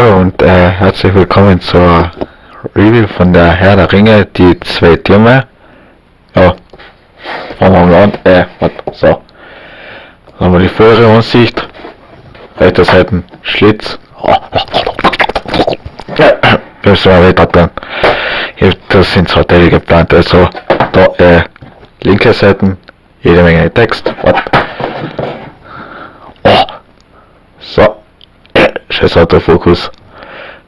Hallo und herzlich willkommen zur Review von der Herr der Ringe, die zwei Türme. Ja, fangen wir mal an. So. Dann haben wir die vordere Ansicht. Rechte Seiten Schlitz. Wir müssen mal weiter dann. Das sind zwei Teile geplant. Also da linke Seiten, jede Menge Text. So. Scheiß Autofokus.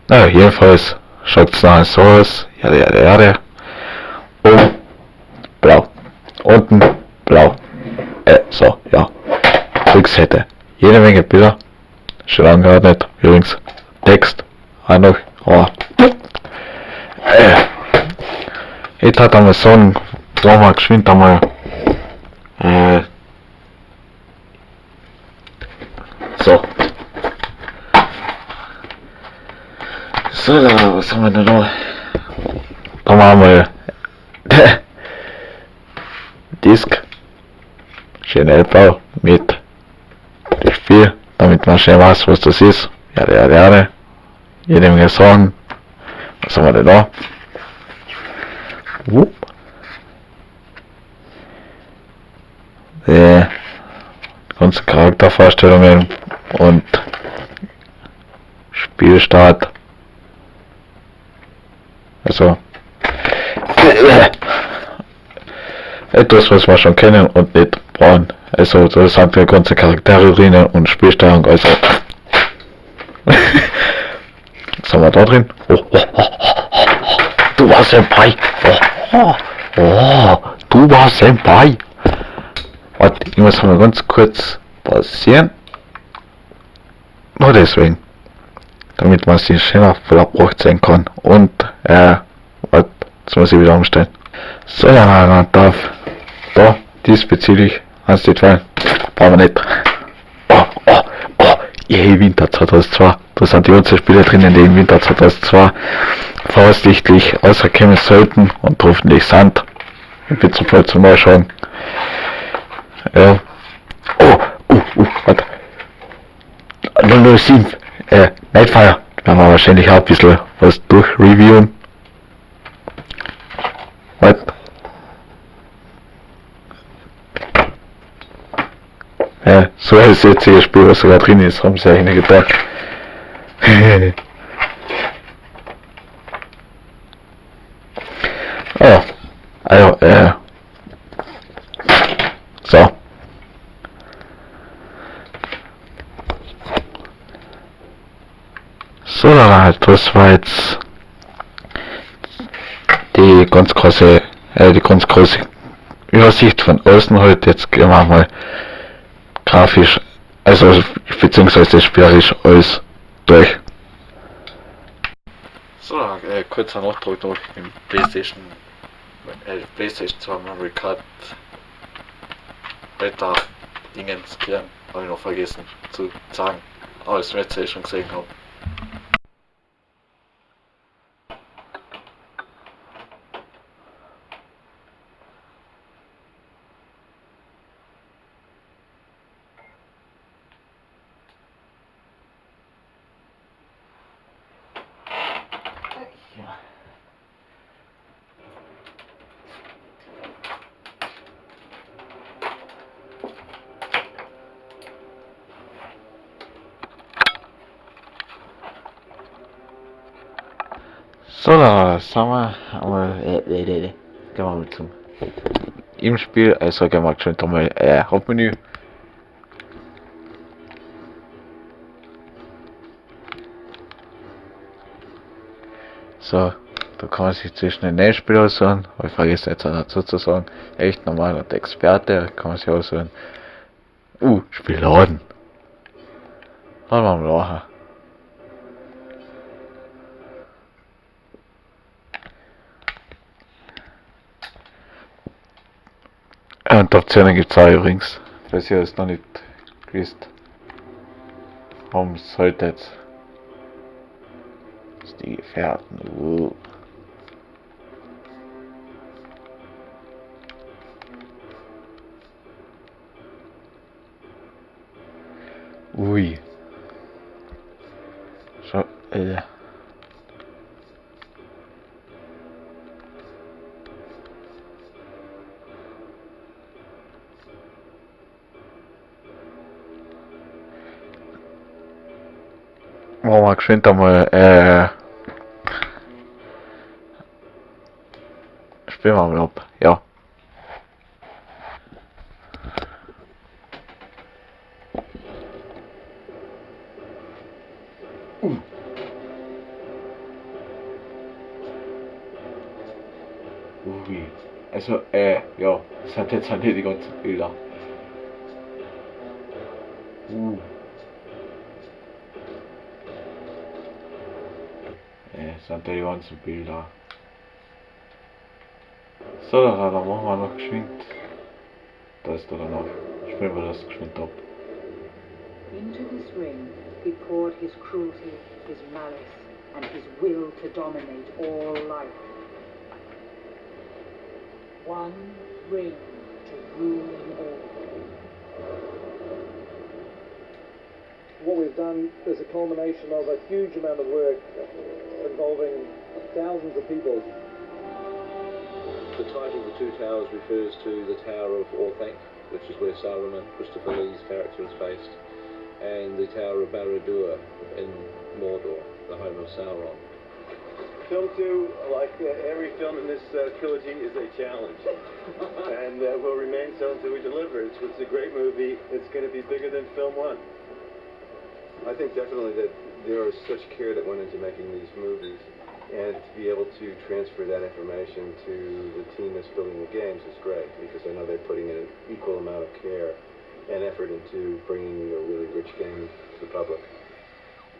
Naja, jedenfalls schaut es nachher so aus. Jade. Oben blau. Unten blau. So, ja. Rückseite. Jede Menge Bilder. Schon angeordnet. Übrigens Text. Auch noch. Ich tat einmal sagen, da mal geschwind einmal so. So, was haben wir denn noch? Da machen wir Disk. Schön hellblau mit Spiel, damit man schön weiß, was das ist. Jade. Jede Menge Sachen. Was haben wir denn da? Die ganzen Charaktervorstellungen und Spielstart. Also etwas, was wir schon kennen und nicht brauchen. Also da sind wir ganze Charaktere drinnen und Spielsteuerung. Also was haben wir da drin? Du warst Senpai. Du warst Senpai. Warte, ich muss mal ganz kurz pausieren. Nur deswegen. Damit man sich schöner verbraucht sein kann. Und warte, jetzt muss ich wieder umstellen. So, dann darf da diesbezüglich 1, 2, brauchen wir nicht. Winter 2002. Da sind die ganzen Spiele drinnen, die im Winter 2002 voraussichtlich rauskommen sollten und hoffentlich sind. Ich bin zum Fall zum Nachschauen. Ja. Warte. 007. Nightfire. Da werden wir wahrscheinlich auch ein bisschen was durchreviewen. Warte. So heißt jetzt das Spiel, was sogar drin ist, haben sie eigentlich getan. So. So, dann halt, das war jetzt die ganz große Übersicht von außen halt. Jetzt gehen wir mal grafisch, also beziehungsweise spielerisch alles durch. So, kurzer Nachtrag noch im PlayStation 2 Memory Card Beta Dingens klären, habe ich noch vergessen zu sagen, aber das wird ihr schon gesehen haben. So, da sind wir einmal, gehen wir mal zum im Spiel, also gehen wir schon einmal Hauptmenü. So, da kann man sich zwischen den Nebenspiel aussuchen, aber ich vergesse jetzt auch dazu zu sagen, echt normal und Experte kann man sich aussuchen. Spiel laden. Laden wir mal nachher. Und Optionen gibt es auch übrigens, falls ihr es noch nicht gewusst haben solltet. Die Gefährten. Ui. Så, machen wir geschwind einmal, spielen wir mal ab, ja. Ui. Also, ja, das sind jetzt auch nicht die ganzen Bilder. Das sind die ganzen Bilder. So, dann machen wir noch geschwind. Da ist er dann noch. Spielen wir das geschwind ab. Into this ring he poured his cruelty, his malice, and his will to dominate all life. One ring to rule them all. What we've done is a culmination of a huge amount of work involving thousands of people. The title, The Two Towers, refers to the Tower of Orthanc, which is where Saruman, Christopher Lee's character, is based, and the Tower of Barad-dûr in Mordor, the home of Sauron. Film 2, like every film in this trilogy, is a challenge. And will remain so until we deliver. It's a great movie. It's going to be bigger than film 1. I think definitely that there was such care that went into making these movies, and to be able to transfer that information to the team that's building the games is great, because I know they're putting in an equal amount of care and effort into bringing a really rich game to the public.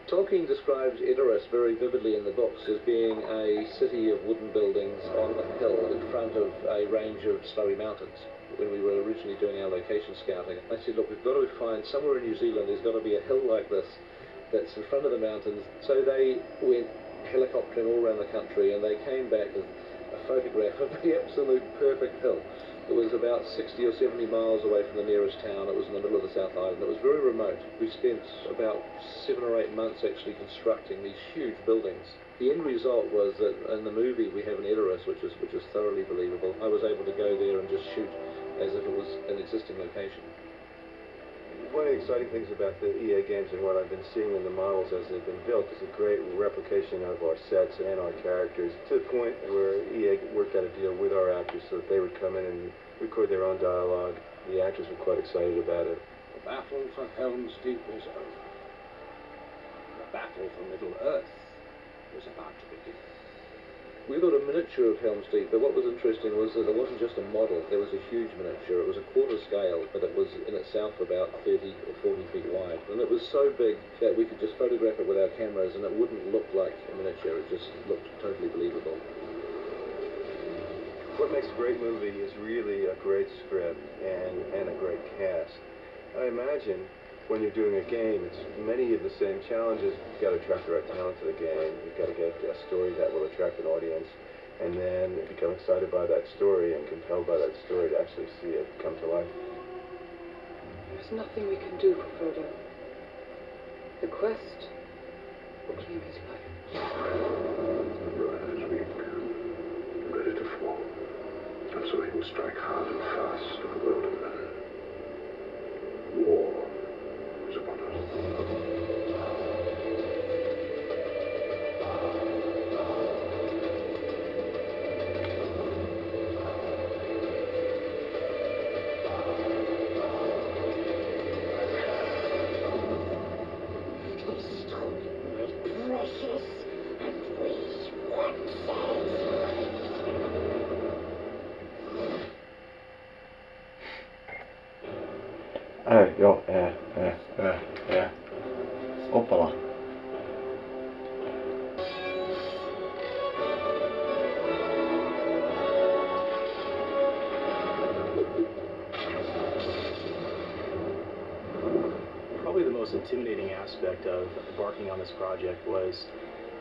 Tolkien describes Edoras very vividly in the books as being a city of wooden buildings on a hill in front of a range of snowy mountains. When we were originally doing our location scouting, I said, look, we've got to find somewhere in New Zealand there's got to be a hill like this that's in front of the mountains. So they went helicoptering all around the country, and they came back with a photograph of the absolute perfect hill. It was about 60 or 70 miles away from the nearest town. It was in the middle of the South Island. It was very remote. We spent about 7 or 8 months actually constructing these huge buildings. The end result was that in the movie we have an Edoras, which is thoroughly believable. I was able to go there and just shoot as if it was an existing location. One of the exciting things about the EA games and what I've been seeing in the models as they've been built is a great replication of our sets and our characters, to the point where EA worked out a deal with our actors so that they would come in and record their own dialogue. The actors were quite excited about it. The battle for Helm's Deep is over. The battle for Middle-earth is about to begin. We got a miniature of Helm's Deep, but what was interesting was that it wasn't just a model, there was a huge miniature. It was a quarter scale, but it was in itself about 30 or 40 feet wide. And it was so big that we could just photograph it with our cameras and it wouldn't look like a miniature, it just looked totally believable. What makes a great movie is really a great script and a great cast. I imagine when you're doing a game, it's many of the same challenges. You've got to attract the right talent to the game. You've got to get a story that will attract an audience, and then become excited by that story and compelled by that story to actually see it come to life. There's nothing we can do for Frodo. The quest will claim his life. The brother is weak, ready to fall, and so he will strike hard and fast on the world of men. War is upon us. Precious, and we once Hoppala. Probably the most intimidating aspect of embarking on this project was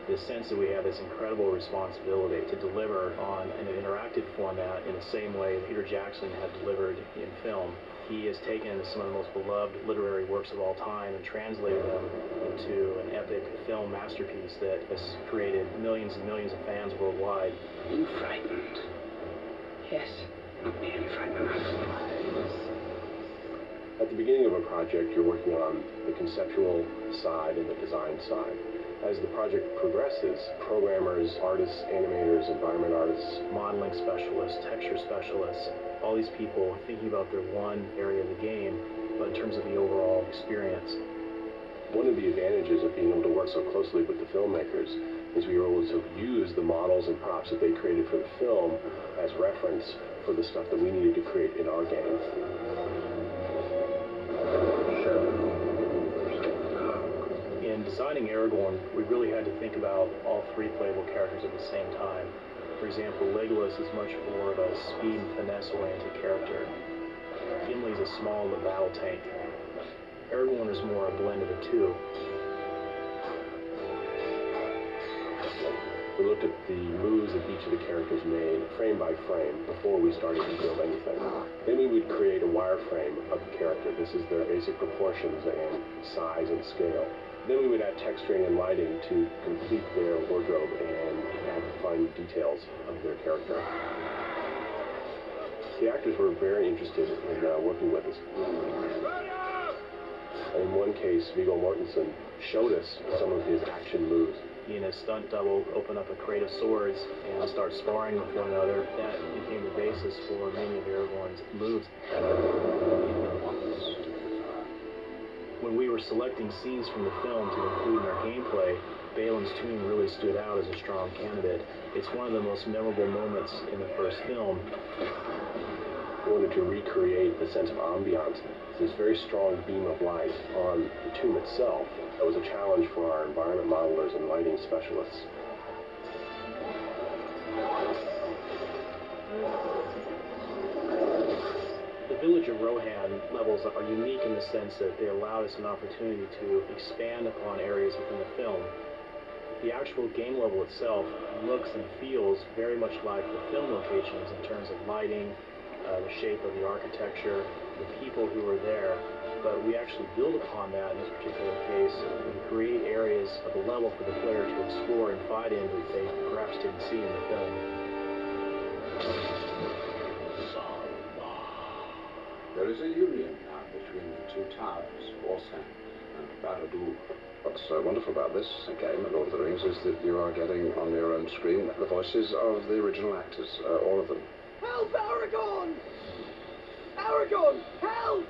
the sense that we have this incredible responsibility to deliver on an interactive format in the same way Peter Jackson had delivered in film. He has taken some of the most beloved literary works of all time and translated them into an epic film masterpiece that has created millions and millions of fans worldwide. Are you frightened? Yes. Not nearly frightened enough. At the beginning of a project, you're working on the conceptual side and the design side. As the project progresses, programmers, artists, animators, environment artists, modeling specialists, texture specialists, all these people are thinking about their one area of the game, but in terms of the overall experience. One of the advantages of being able to work so closely with the filmmakers is we were able to use the models and props that they created for the film as reference for the stuff that we needed to create in our game. In designing Aragorn, we really had to think about all three playable characters at the same time. For example, Legolas is much more of a speed and finesse-oriented character. Gimli's a small battle tank. Aragorn is more a blend of the two. We looked at the moves that each of the characters made, frame by frame, before we started to build anything. Then we would create a wireframe of the character. This is their basic proportions and size and scale. Then we would add texturing and lighting to complete their wardrobe and add fine details of their character. The actors were very interested in working with us. In one case, Viggo Mortensen showed us some of his action moves. He and his stunt double open up a crate of swords and start sparring with one another. That became the basis for many of Aragorn's moves. When we were selecting scenes from the film to include in our gameplay, Balin's tomb really stood out as a strong candidate. It's one of the most memorable moments in the first film. We wanted to recreate the sense of ambiance. This very strong beam of light on the tomb itself. That was a challenge for our environment modelers and lighting specialists. The village of Rohan levels are unique in the sense that they allowed us an opportunity to expand upon areas within the film. The actual game level itself looks and feels very much like the film locations in terms of lighting, the shape of the architecture, the people who are there, but we actually build upon that in this particular case and create areas of the level for the player to explore and fight in that they perhaps didn't see in the film. There is a union now between the two towers, Orsan and Barad-dûr. What's wonderful about this game, Lord of the Rings, is that you are getting on your own screen the voices of the original actors, all of them. Help, Aragorn! Aragorn, help!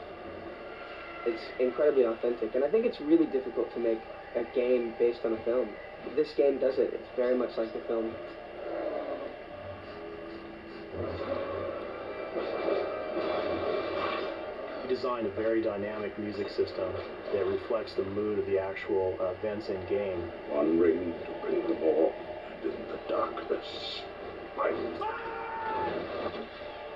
It's incredibly authentic, and I think it's really difficult to make a game based on a film. This game does it. It's very much like the film. We designed a very dynamic music system that reflects the mood of the actual events in game. One ring to bring them all, and in the darkness, find.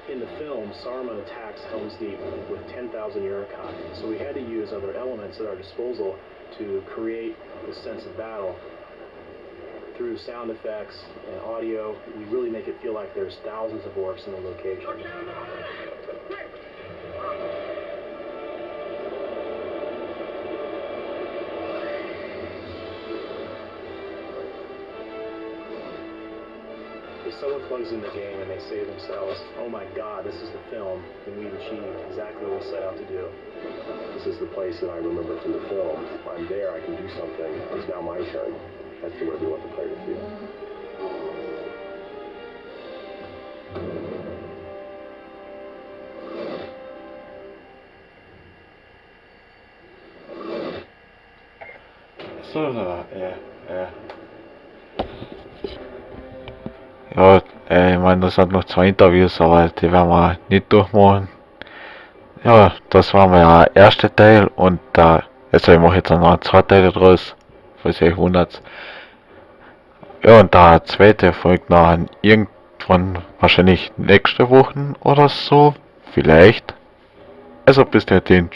In the film, Saruman attacks Helm's Deep with 10,000 Uruk-hai, so we had to use other elements at our disposal to create the sense of battle. Through sound effects and audio, we really make it feel like there's thousands of orcs in the location. If someone plugs in the game and they say to themselves, oh my god, this is the film, then we've achieved exactly what we set out to do. This is the place that I remember from the film. If I'm there, I can do something. It's now my turn. That's the way we want the player to feel. Ja, ich meine, das hat noch 2 Interviews, aber die werden wir nicht durchmachen. Ja, das war mein erster Teil und jetzt mache ich jetzt noch 2 Teile draus, falls ihr euch wundert. Ja, und der zweite folgt dann irgendwann, wahrscheinlich nächste Woche oder so, vielleicht. Also bis dahin.